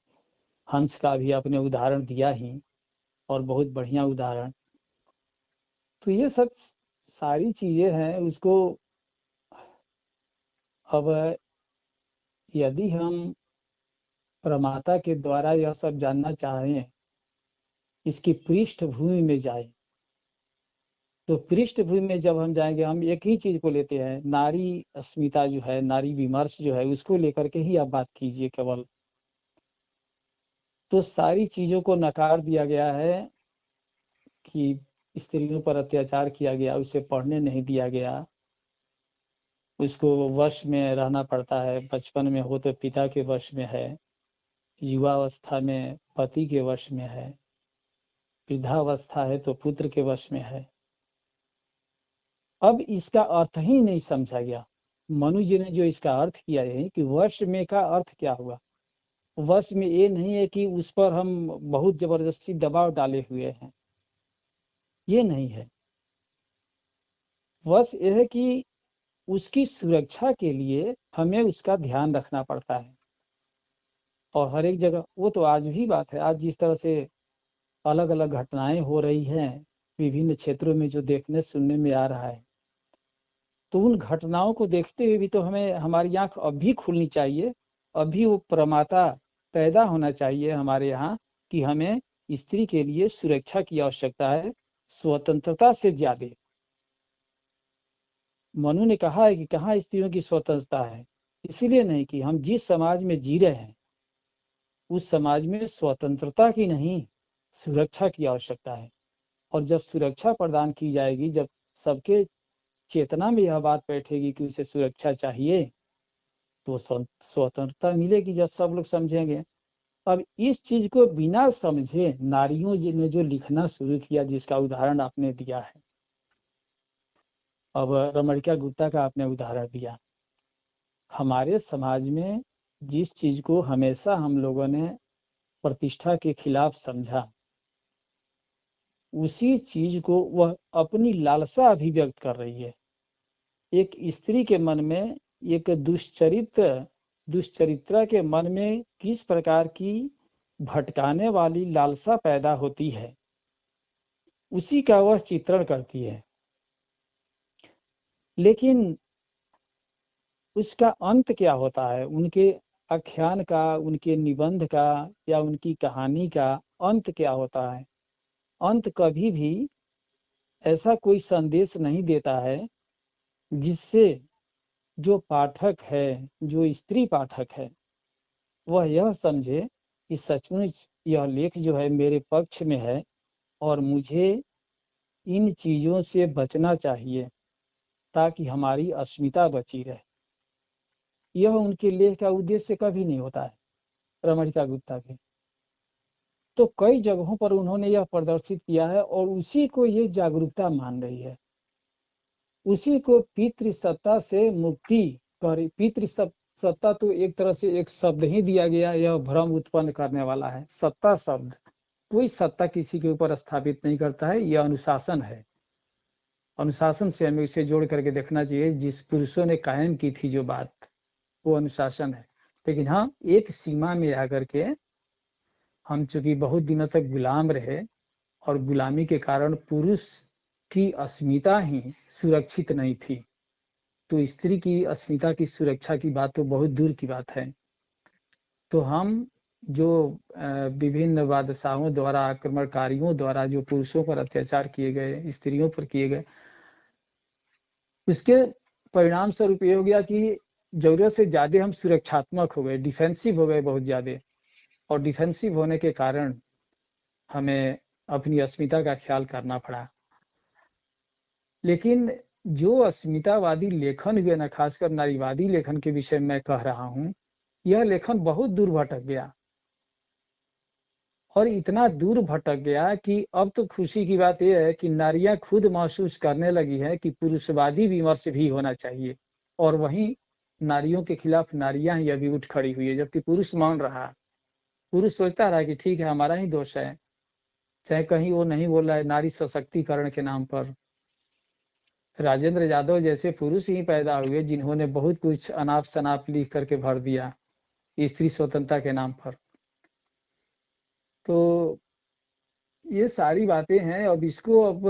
हंस का भी आपने उदाहरण दिया ही, और बहुत बढ़िया उदाहरण। तो ये सब सारी चीजें हैं। उसको अब यदि हम प्रमाता के द्वारा यह सब जानना चाहें, इसकी पृष्ठभूमि में जाए, तो पृष्ठभूमि में जब हम जाएंगे, हम एक ही चीज को लेते हैं, नारी अस्मिता जो है, नारी विमर्श जो है, उसको लेकर के ही आप बात कीजिए केवल। तो सारी चीजों को नकार दिया गया है कि स्त्रियों पर अत्याचार किया गया, उसे पढ़ने नहीं दिया गया, उसको वश में रहना पड़ता है। बचपन में हो तो पिता के वश में है, युवावस्था में पति के वश में है, वृद्धावस्था है तो पुत्र के वश में है। अब इसका अर्थ ही नहीं समझा गया। मनु जी ने जो इसका अर्थ किया है कि वश में का अर्थ क्या हुआ। वश में ये नहीं है कि उस पर हम बहुत जबरदस्ती दबाव डाले हुए हैं, ये नहीं है। वश ये है कि उसकी सुरक्षा के लिए हमें उसका ध्यान रखना पड़ता है। और हर एक जगह वो तो आज भी बात है, आज जिस तरह से अलग अलग घटनाएं हो रही हैं विभिन्न क्षेत्रों में, जो देखने सुनने में आ रहा है, तो उन घटनाओं को देखते हुए भी तो हमें, हमारी आंख अब भी खुलनी चाहिए। अभी वो प्रमाता पैदा होना चाहिए हमारे यहाँ कि हमें स्त्री के लिए सुरक्षा की आवश्यकता है, स्वतंत्रता से ज्यादा। मनु ने कहा है कि कहाँ स्त्रियों की स्वतंत्रता है, इसीलिए नहीं कि हम जिस समाज में जी रहे हैं उस समाज में स्वतंत्रता की नहीं, सुरक्षा की आवश्यकता है। और जब सुरक्षा प्रदान की जाएगी, जब सबके चेतना में यह बात बैठेगी कि उसे सुरक्षा चाहिए, तो स्वतंत्रता मिलेगी जब सब लोग समझेंगे। अब इस चीज को बिना समझे नारियों ने जो लिखना शुरू किया, जिसका उदाहरण आपने दिया है, अब रमणिका गुप्ता का आपने उदाहरण दिया, हमारे समाज में जिस चीज को हमेशा हम लोगों ने प्रतिष्ठा के खिलाफ समझा, उसी चीज को वह अपनी लालसा अभिव्यक्त कर रही है। एक स्त्री के मन में, एक दुष्चरित्रा के मन में किस प्रकार की भटकाने वाली लालसा पैदा होती है, उसी का वह चित्रण करती है। लेकिन उसका अंत क्या होता है, उनके आख्यान का, उनके निबंध का, या उनकी कहानी का अंत क्या होता है? अंत कभी भी ऐसा कोई संदेश नहीं देता है जिससे जो पाठक है, जो स्त्री पाठक है, वह यह समझे कि सचमुच यह लेख जो है मेरे पक्ष में है और मुझे इन चीजों से बचना चाहिए ताकि हमारी अस्मिता बची रहे। यह उनके लेख का उद्देश्य कभी नहीं होता है, रमणिका गुप्ता के। तो कई जगहों पर उन्होंने यह प्रदर्शित किया है और उसी को ये जागरूकता मान रही है, उसी को पितृसत्ता से मुक्ति कर। पितृसत्ता तो एक तरह से एक शब्द ही दिया गया, यह भ्रम उत्पन्न करने वाला है। सत्ता शब्द, कोई सत्ता किसी के ऊपर स्थापित नहीं करता है, यह अनुशासन है। अनुशासन से हमें इसे जोड़ करके देखना चाहिए। जिस पुरुषों ने कायम की थी जो बात, वो अनुशासन है। लेकिन हाँ, एक सीमा में आकर के हम चूंकि बहुत दिनों तक गुलाम रहे, और गुलामी के कारण पुरुष की अस्मिता ही सुरक्षित नहीं थी, तो स्त्री की अस्मिता की सुरक्षा की बात तो बहुत दूर की बात है। तो हम जो विभिन्न बादशाहों द्वारा, आक्रमणकारियों द्वारा जो पुरुषों पर अत्याचार किए गए, स्त्रियों पर किए गए, उसके परिणाम स्वरूप ये हो गया कि जरूरत से ज्यादा हम सुरक्षात्मक हो गए, डिफेंसिव हो गए बहुत ज्यादा। और डिफेंसिव होने के कारण हमें अपनी अस्मिता का ख्याल करना पड़ा। लेकिन जो अस्मितावादी लेखन हुए ना, खासकर नारीवादी लेखन के विषय में कह रहा हूं, यह लेखन बहुत दूर भटक गया। और इतना दूर भटक गया कि अब तो खुशी की बात यह है कि नारियां खुद महसूस करने लगी है कि पुरुषवादी विमर्श भी होना चाहिए। और वहीं नारियों के खिलाफ नारियां ही अभी उठ खड़ी हुई है, जबकि पुरुष मान रहा। पुरुष सोचता रहा कि ठीक है हमारा ही दोष है, चाहे कहीं वो नहीं बोल रहा है नारी सशक्तिकरण के नाम पर। राजेंद्र यादव जैसे पुरुष ही पैदा हुए जिन्होंने बहुत कुछ अनाप शनाप लिख करके भर दिया स्त्री स्वतंत्रता के नाम पर। तो ये सारी बातें हैं। अब इसको अब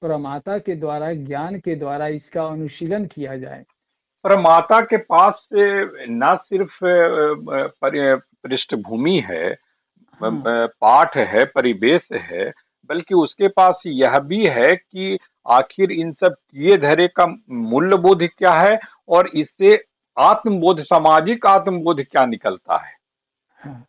प्रमाता के द्वारा, ज्ञान के द्वारा इसका अनुशीलन किया जाए। पर माता के पास न सिर्फ पृष्ठभूमि है, हाँ पाठ है, परिवेश है, बल्कि उसके पास यह भी है कि आखिर इन सब किए धरे का मूल्यबोध क्या है, और इससे आत्मबोध, सामाजिक आत्मबोध क्या निकलता है। हाँ,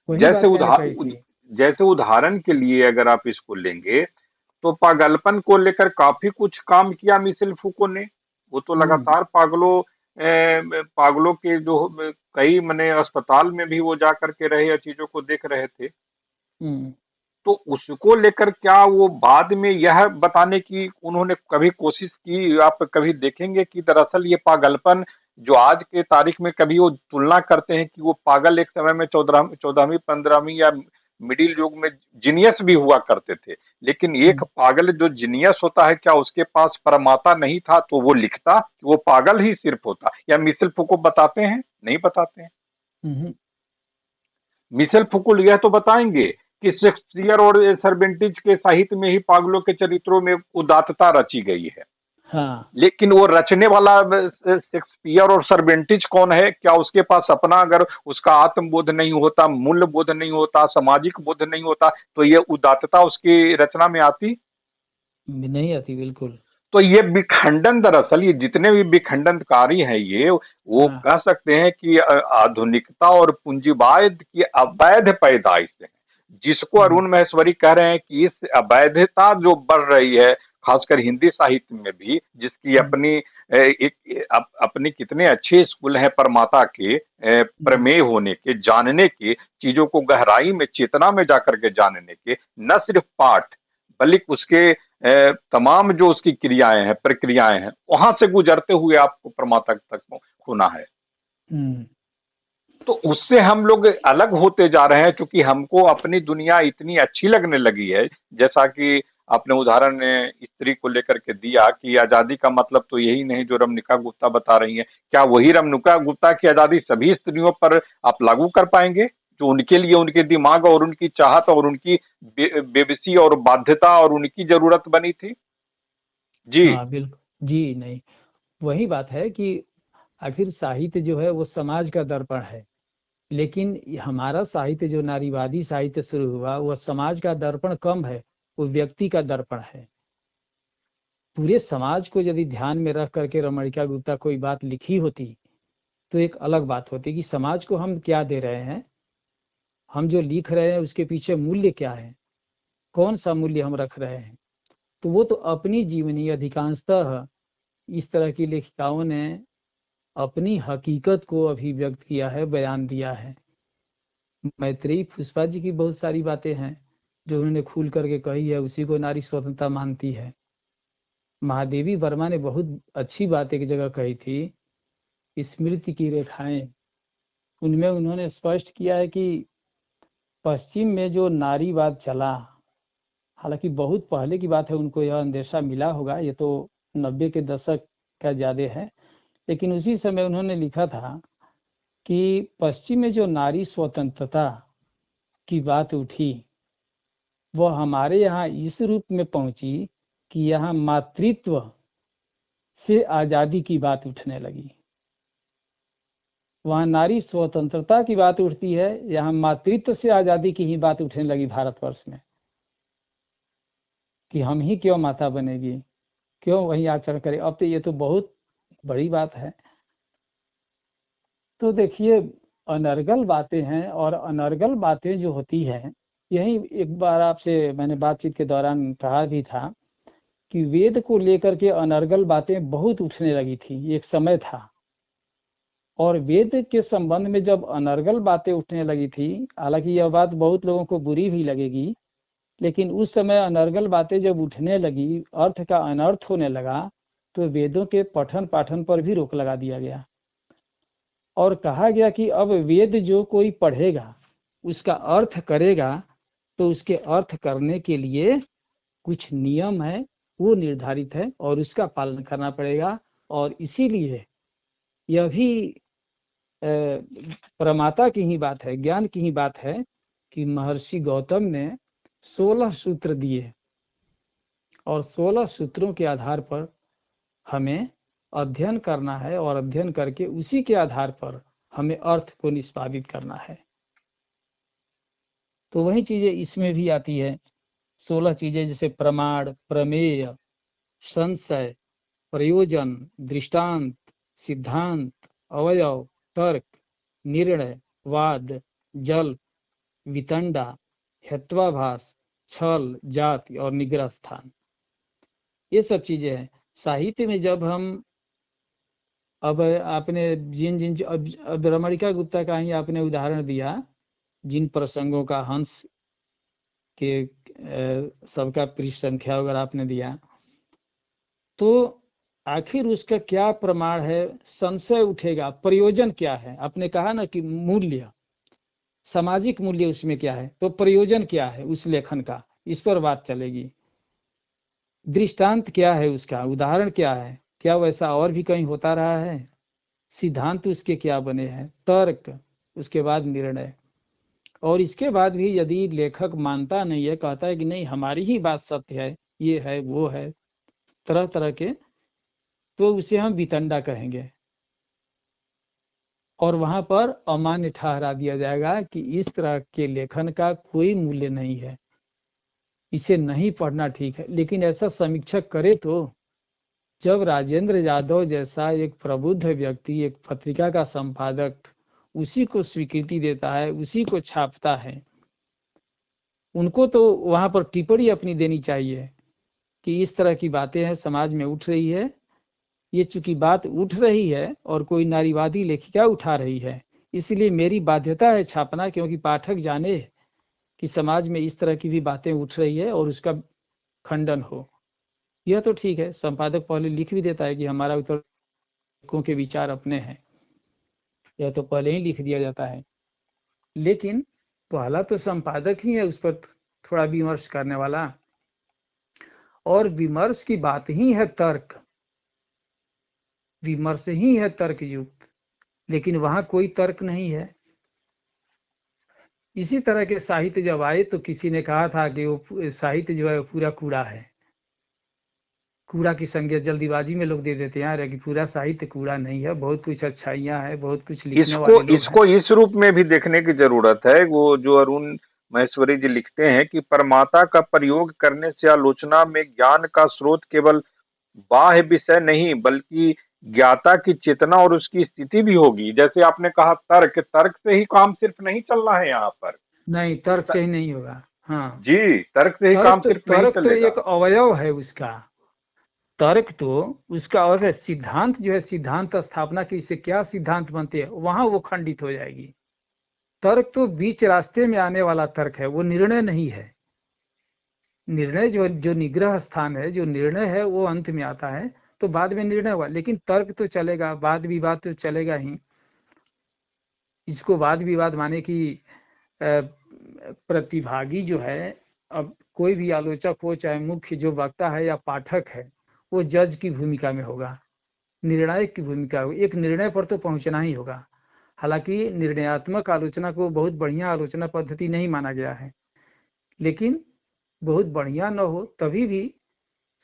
वही जैसे बात मैंने कही थी। जैसे उदाहरण के लिए अगर आप इसको लेंगे, तो पागलपन को लेकर काफी कुछ काम किया मिशेल फूको ने। वो तो हम्म लगातार पागलों के जो कई मने अस्पताल में भी वो जा करके रहे या चीजों को देख रहे थे। हम्म तो उसको लेकर क्या वो बाद में यह बताने की उन्होंने कभी कोशिश की? आप कभी देखेंगे कि दरअसल ये पागलपन जो आज के तारीख में, कभी वो तुलना करते हैं कि वो पागल एक समय में 14वीं 15वीं या मिडिल युग में जीनियस भी हुआ करते थे, लेकिन एक हम्म पागल जो जीनियस होता है, क्या उसके पास परमाता नहीं था तो वो लिखता कि वो पागल ही सिर्फ होता? या मिशेल फूको बताते हैं? नहीं बताते हैं। हम्म, मिशेल फुकुल यह तो बताएंगे कि शेक्सपियर और सर्वेंटिज के साहित्य में ही पागलों के चरित्रों में उदात्तता रची गई है। हाँ लेकिन वो रचने वाला शेक्सपियर और सर्वेंटिज कौन है? क्या उसके पास अपना, अगर उसका आत्मबोध नहीं होता, मूल्य बोध नहीं होता, सामाजिक बोध नहीं होता, तो ये उदात्तता उसकी रचना में आती? नहीं आती बिल्कुल। तो ये विखंडन, दरअसल ये जितने भी विखंडनकारी हैं, ये वो हाँ कह सकते हैं कि आधुनिकता और पूंजीवाद की अवैध पैदाइश है, जिसको हम्म अरुण माहेश्वरी कह रहे हैं कि इस अवैधता जो बढ़ रही है, खासकर हिंदी साहित्य में भी, जिसकी हम्म अपनी अपनी कितने अच्छे स्कूल हैं परमाता के, हम्म प्रमेय होने के, जानने के, चीजों को गहराई में, चेतना में जाकर के जानने के, न सिर्फ पाठ बल्कि उसके तमाम जो उसकी क्रियाएं हैं, प्रक्रियाएं हैं, वहां से गुजरते हुए आपको परमात्मा तक होना है। हम्म, तो उससे हम लोग अलग होते जा रहे हैं, क्योंकि हमको अपनी दुनिया इतनी अच्छी लगने लगी है। जैसा कि आपने उदाहरण स्त्री को लेकर के दिया कि आजादी का मतलब तो यही नहीं जो रमनिका गुप्ता बता रही हैं। क्या वही रमनिका गुप्ता की आजादी सभी स्त्रियों पर आप लागू कर पाएंगे, जो उनके लिए उनके दिमाग और उनकी चाहत और उनकी बेबसी और बाध्यता और उनकी जरूरत बनी थी? जी। हाँ बिल्कुल। जी नहीं, वही बात है कि आखिर साहित्य जो है वो समाज का दर्पण है, लेकिन हमारा साहित्य जो नारीवादी साहित्य शुरू हुआ वह समाज का दर्पण कम है, वो व्यक्ति का दर्पण है। पूरे समाज को यदि ध्यान में रख करके रमणिका गुप्ता कोई बात लिखी होती तो एक अलग बात होती कि समाज को हम क्या दे रहे हैं, हम जो लिख रहे हैं उसके पीछे मूल्य क्या है, कौन सा मूल्य हम रख रहे हैं। तो वो तो अपनी जीवनी अधिकांशतः इस तरह की लेखिकाओं ने अपनी हकीकत को अभिव्यक्त किया है, बयान दिया है। मैत्रेयी पुष्पा जी की बहुत सारी बातें हैं जो उन्होंने खुल करके कही है, उसी को नारी स्वतंत्रता मानती है। महादेवी वर्मा ने बहुत अच्छी बात एक जगह कही थी, स्मृति की रेखाएं, उनमें उन्होंने स्पष्ट किया है कि पश्चिम में जो नारीवाद चला, हालांकि बहुत पहले की बात है, उनको यह अंदेशा मिला होगा, ये तो 90 के दशक का ज्यादा है, लेकिन उसी समय उन्होंने लिखा था कि पश्चिम में जो नारी स्वतंत्रता की बात उठी वह हमारे यहाँ इस रूप में पहुंची कि यहाँ मातृत्व से आजादी की बात उठने लगी। वहां नारी स्वतंत्रता की बात उठती है, यहाँ मातृत्व से आजादी की ही बात उठने लगी भारतवर्ष में, कि हम ही क्यों माता बनेगी, क्यों वही आचरण करें। अब तो ये तो बहुत बड़ी बात है। तो देखिए अनर्गल बातें हैं, और अनर्गल बातें जो होती हैं, यही एक बार आपसे मैंने बातचीत के दौरान कहा भी था कि वेद को लेकर के अनर्गल बातें बहुत उठने लगी थी, एक समय था। और वेद के संबंध में जब अनर्गल बातें उठने लगी थी, हालांकि यह बात बहुत लोगों को बुरी भी लगेगी, लेकिन उस समय अनर्गल बातें जब उठने लगी, अर्थ का अनर्थ होने लगा, तो वेदों के पठन पाठन पर भी रोक लगा दिया गया। और कहा गया कि अब वेद जो कोई पढ़ेगा उसका अर्थ करेगा, तो उसके अर्थ करने के लिए कुछ नियम है, वो निर्धारित है और उसका पालन करना पड़ेगा। और इसीलिए यह भी प्रमाता की ही बात है, ज्ञान की ही बात है कि महर्षि गौतम ने 16 सूत्र दिए और 16 सूत्रों के आधार पर हमें अध्ययन करना है और अध्ययन करके उसी के आधार पर हमें अर्थ को निष्पादित करना है। तो वही चीजें इसमें भी आती है, 16 चीजें, जैसे प्रमाण, प्रमेय, संशय, प्रयोजन, दृष्टांत, सिद्धांत, अवयव, तर्क, निर्णय, वाद, जल्प, वितंडा, हेत्वाभास, छल, जाति और निग्रह स्थान। ये सब चीजें हैं। साहित्य में जब हम, अब आपने जिन जिन अब रमणिका गुप्ता का ही आपने उदाहरण दिया, जिन प्रसंगों का हंस के सबका पृष्ठ संख्या वगैरह आपने दिया, तो आखिर उसका क्या प्रमाण है, संशय उठेगा। प्रयोजन क्या है, आपने कहा ना कि मूल्य, सामाजिक मूल्य उसमें क्या है, तो प्रयोजन क्या है उस लेखन का, इस पर बात चलेगी। दृष्टांत क्या है, उसका उदाहरण क्या है, क्या वैसा और भी कहीं होता रहा है, सिद्धांत उसके क्या बने हैं, तर्क, उसके बाद निर्णय। और इसके बाद भी यदि लेखक मानता नहीं है, कहता है कि नहीं हमारी ही बात सत्य है, ये है वो है, तरह तरह के, तो उसे हम वितंडा कहेंगे और वहां पर अमान्य ठहरा दिया जाएगा कि इस तरह के लेखन का कोई मूल्य नहीं है, इसे नहीं पढ़ना ठीक है। लेकिन ऐसा समीक्षक करे तो, जब राजेंद्र यादव जैसा एक प्रबुद्ध व्यक्ति, एक पत्रिका का संपादक उसी को स्वीकृति देता है, उसी को छापता है, उनको तो वहां पर टिप्पणी अपनी देनी चाहिए कि इस तरह की बातें हैं, समाज में उठ रही है, ये चूंकि बात उठ रही है और कोई नारीवादी लेखिका उठा रही है, इसलिए मेरी बाध्यता है छापना, क्योंकि पाठक जाने कि समाज में इस तरह की भी बातें उठ रही है और उसका खंडन हो। यह तो ठीक है, संपादक पहले लिख भी देता है कि हमारा उत्तरकों के विचार अपने हैं, यह तो पहले ही लिख दिया जाता है। लेकिन पहला तो संपादक ही है उस पर थोड़ा विमर्श करने वाला, और विमर्श की बात ही है तर्क, विमर्श ही है तर्क युक्त, लेकिन वहां कोई तर्क नहीं है। इसी तरह के साहित्य जब आए तो किसी ने कहा था कि वो साहित्य जो है पूरा कूड़ा है, कूड़ा की संज्ञा जल्दीबाजी में लोग दे देते हैं कि पूरा साहित्य कूड़ा नहीं है, बहुत कुछ अच्छाइयां है, बहुत कुछ लिखने वाले लोग इसको इस रूप में भी देखने की जरूरत है। वो जो अरुण महेश्वरी जी लिखते हैं कि परमाता का प्रयोग करने से आलोचना में ज्ञान का स्रोत केवल बाह्य विषय नहीं बल्कि ज्ञाता की चेतना और उसकी स्थिति भी होगी। जैसे आपने कहा तर्क, तर्क से ही काम सिर्फ नहीं चलना है यहाँ पर। नहीं, तर्क से ही नहीं होगा। हाँ जी, तर्क से ही काम सिर्फ नहीं तर्क तो चलेगा। एक अवयव है उसका, तर्क तो उसका और है। सिद्धांत जो है, सिद्धांत स्थापना की, इससे क्या सिद्धांत बनते हैं, वहां वो खंडित हो जाएगी। तर्क तो बीच रास्ते में आने वाला तर्क है, वो निर्णय नहीं है। निर्णय जो निग्रह स्थान है, जो निर्णय है वो अंत में आता है, तो बाद में निर्णय हुआ, लेकिन तर्क तो चलेगा, वाद विवाद तो चलेगा ही। इसको वाद विवाद माने कि प्रतिभागी जो है, अब कोई भी आलोचक हो, चाहे मुख्य जो वक्ता है या पाठक है, वो जज की भूमिका में होगा, निर्णायक की भूमिका होगी, एक निर्णय पर तो पहुंचना ही होगा। हालांकि निर्णयात्मक आलोचना को बहुत बढ़िया आलोचना पद्धति नहीं माना गया है, लेकिन बहुत बढ़िया न हो तभी भी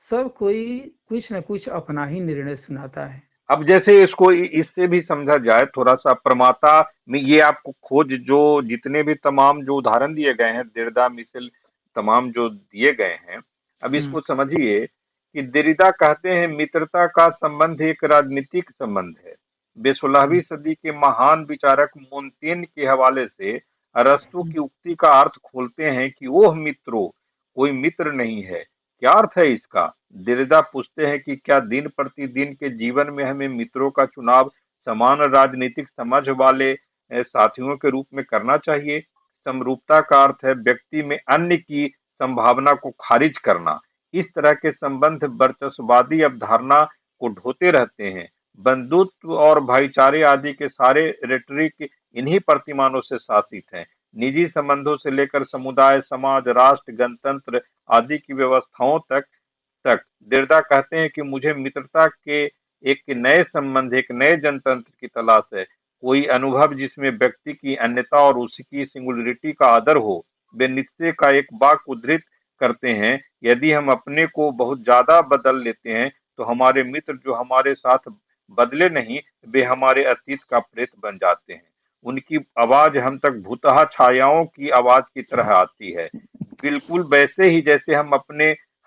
सब कोई कुछ न कुछ अपना ही निर्णय सुनाता है। अब जैसे इसको इससे भी समझा जाए थोड़ा सा, प्रमाता में ये आपको खोज जो जितने भी तमाम जो उदाहरण दिए गए हैं, दिरदा मिसल तमाम जो दिए गए हैं, अब इसको समझिए कि दिरिदा कहते हैं मित्रता का संबंध एक राजनीतिक संबंध है। वे 16वीं सदी के महान विचारक मोंतेन के हवाले से अरस्तु की उक्ति का अर्थ खोलते हैं कि ओह मित्रों, कोई मित्र नहीं है। क्या अर्थ है इसका? दिरिदा पूछते हैं कि क्या दिन प्रतिदिन के जीवन में हमें मित्रों का चुनाव समान राजनीतिक समझ वाले साथियों के रूप में करना चाहिए? समरूपता का अर्थ है व्यक्ति में अन्य की संभावना को खारिज करना। इस तरह के संबंध वर्चस्ववादी अवधारणा को ढोते रहते हैं। बंधुत्व और भाईचारे आदि के सारे रेटरिक इन्हीं प्रतिमानों से शासित हैं। निजी संबंधों से लेकर समुदाय, समाज, राष्ट्र, गणतंत्र आदि की व्यवस्थाओं तक देरदा कहते हैं कि मुझे मित्रता के एक नए संबंध, एक नए जनतंत्र की तलाश है। कोई अनुभव जिसमें व्यक्ति की अन्यता और उसकी सिंगुलरिटी का आदर हो। वे नित्शे का एक वाक्य उद्धृत करते हैं, यदि हम अपने को बहुत ज्यादा बदल लेते हैं तो हमारे मित्र जो हमारे साथ बदले नहीं, वे हमारे अतीत का प्रेत बन जाते हैं। उनकी आवाज हम तक भूतहा छायाओं की आवाज की तरह आती है, बिल्कुल वैसे ही जैसे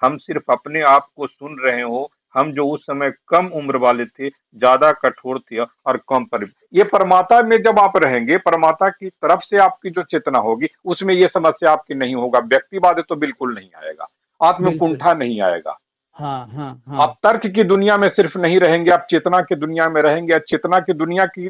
हम सिर्फ अपने आप को सुन रहे हो। हम जो उस समय कम उम्र वाले थे, ज्यादा कठोर थे और कम पर ये परमात्मा में जब आप रहेंगे, परमात्मा की तरफ से आपकी जो चेतना होगी, उसमें ये समस्या आपकी नहीं होगा। व्यक्तिवाद तो बिल्कुल नहीं आएगा, बिल्कुल। आत्मकुंठा नहीं आएगा। हाँ हाँ आप हाँ। तर्क की दुनिया में सिर्फ नहीं रहेंगे, आप चेतना की दुनिया में रहेंगे। और चेतना की दुनिया की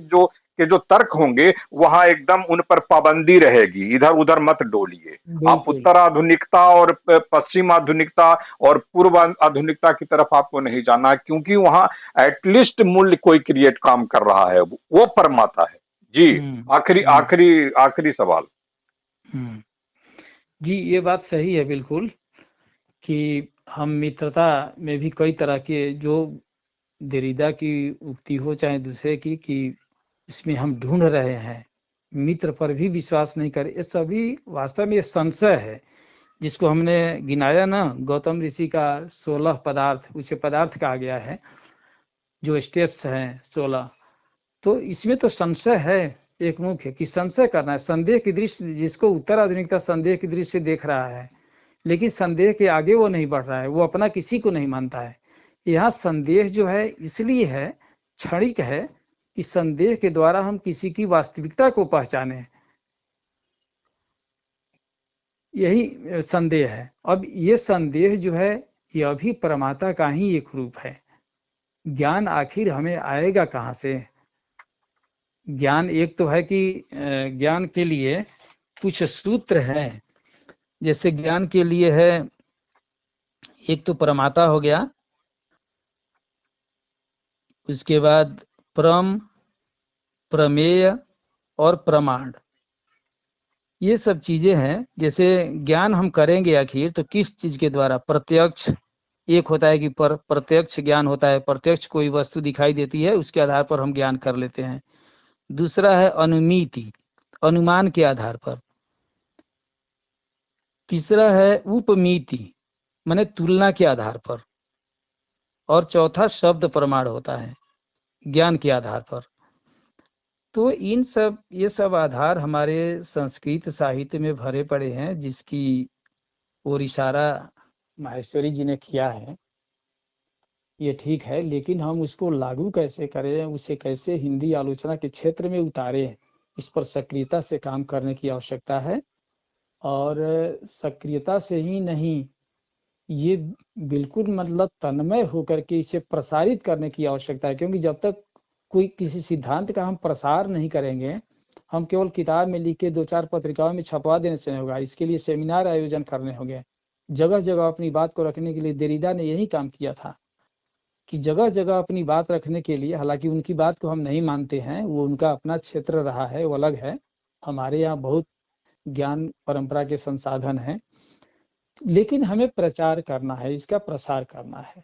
जो तर्क होंगे, वहां एकदम उन पर पाबंदी रहेगी, इधर उधर मत डोलिए। आप बिल्कुल उत्तर आधुनिकता और पश्चिम आधुनिकता और पूर्व आधुनिकता की तरफ आपको नहीं जाना है, क्योंकि वहां एटलीस्ट मूल्य कोई क्रिएट काम कर रहा है, वो परमाता है। जी। आखिरी हम्म। आखिरी आखिरी सवाल। हम्म। जी, ये बात सही है बिल्कुल कि हम मित्रता में भी कई तरह के, जो देरिदा की उक्ति हो चाहे दूसरे की, कि इसमें हम ढूंढ रहे हैं, मित्र पर भी विश्वास नहीं करें, ये सभी वास्तव में ये संशय है जिसको हमने गिनाया ना, गौतम ऋषि का 16 पदार्थ, उसे पदार्थ कहा गया है, जो स्टेप्स हैं 16। तो इसमें तो संशय है, एक मुख्य कि संशय करना है, संदेह की दृष्टि, जिसको उत्तर आधुनिकता संदेह की दृष्टि से देख रहा है, लेकिन संदेह के आगे वो नहीं बढ़ रहा है, वो अपना किसी को नहीं मानता है। यहाँ संदेह जो है इसलिए है, क्षणिक है, कि संदेह के द्वारा हम किसी की वास्तविकता को पहचाने, यही संदेह है। अब ये संदेह जो है, यह भी परमात्मा का ही एक रूप है। ज्ञान आखिर हमें आएगा कहाँ से? ज्ञान एक तो है कि ज्ञान के लिए कुछ सूत्र हैं, जैसे ज्ञान के लिए है, एक तो परमात्मा हो गया, उसके बाद प्रम, प्रमेय और प्रमाण, ये सब चीजें हैं। जैसे ज्ञान हम करेंगे आखिर तो किस चीज के द्वारा? प्रत्यक्ष एक होता है कि प्रत्यक्ष ज्ञान होता है, प्रत्यक्ष कोई वस्तु दिखाई देती है, उसके आधार पर हम ज्ञान कर लेते हैं। दूसरा है अनुमिति, अनुमान के आधार पर। तीसरा है उपमिति, माने तुलना के आधार पर। और चौथा शब्द प्रमाण होता है, ज्ञान के आधार पर। तो ये सब आधार हमारे संस्कृत साहित्य में भरे पड़े हैं, जिसकी ओर इशारा माहेश्वरी जी ने किया है। ये ठीक है, लेकिन हम उसको लागू कैसे करें, उसे कैसे हिंदी आलोचना के क्षेत्र में उतारें, इस पर सक्रियता से काम करने की आवश्यकता है। और सक्रियता से ही नहीं, ये बिल्कुल मतलब तन्मय होकर के इसे प्रसारित करने की आवश्यकता है। क्योंकि जब तक कोई किसी सिद्धांत का हम प्रसार नहीं करेंगे, हम केवल किताब में लिख के 2-4 पत्रिकाओं में छपवा देने से नहीं होगा, इसके लिए सेमिनार आयोजन करने होंगे। जगह जगह अपनी बात को रखने के लिए देरिदा ने यही काम किया था, कि जगह जगह अपनी बात रखने के लिए, हालांकि उनकी बात को हम नहीं मानते हैं, वो उनका अपना क्षेत्र रहा है, वो अलग है। हमारे यहाँ बहुत ज्ञान परंपरा के संसाधन हैं, लेकिन हमें प्रचार करना है, इसका प्रसार करना है।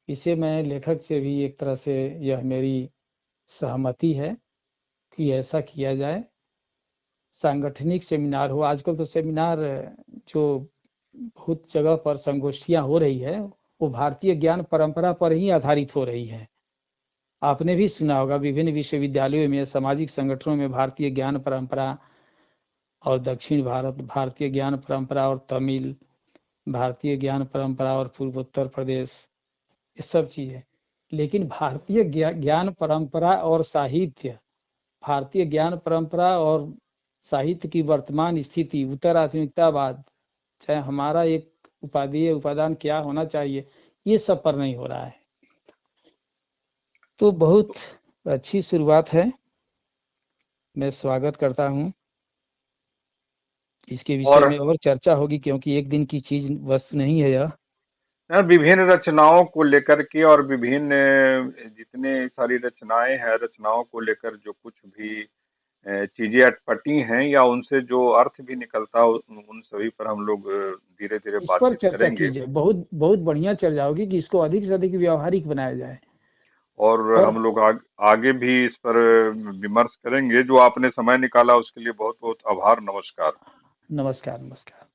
इसे मैं लेखक से भी एक तरह से, यह मेरी सहमति है कि ऐसा किया जाए। सांगठनिक सेमिनार हो, आजकल तो सेमिनार जो बहुत जगह पर संगोष्ठियां हो रही है, वो भारतीय ज्ञान परंपरा पर ही आधारित हो रही है। आपने भी सुना होगा, विभिन्न विश्वविद्यालयों में, सामाजिक संगठनों में भारतीय ज्ञान परंपरा, और दक्षिण भारत भारतीय ज्ञान परंपरा, और तमिल भारतीय ज्ञान परंपरा, और पूर्वोत्तर प्रदेश, ये सब चीजें। लेकिन भारतीय ज्ञान परंपरा और साहित्य, भारतीय ज्ञान परंपरा और साहित्य की वर्तमान स्थिति, उत्तर आधुनिकतावाद, चाहे हमारा एक उपादान क्या होना चाहिए, ये सब पर नहीं हो रहा है। तो बहुत अच्छी शुरुआत है, मैं स्वागत करता हूँ। इसके विषय और में और चर्चा होगी, क्योंकि एक दिन की चीज वस्तु नहीं है यह। विभिन्न रचनाओं को लेकर के और विभिन्न जितने सारी रचनाएं हैं, रचनाओं को लेकर जो कुछ भी चीजें अटपटी हैं या उनसे जो अर्थ भी निकलता है, उन सभी पर हम लोग धीरे धीरे इस पर बातचीत चर्चा करेंगे। कीजिए, बहुत बहुत बढ़िया चर्चा होगी कि इसको अधिक से अधिक व्यावहारिक बनाया जाए। और और हम लोग आगे भी इस पर विमर्श करेंगे। जो आपने समय निकाला उसके लिए बहुत बहुत आभार। नमस्कार। नमस्कार, नमस्कार।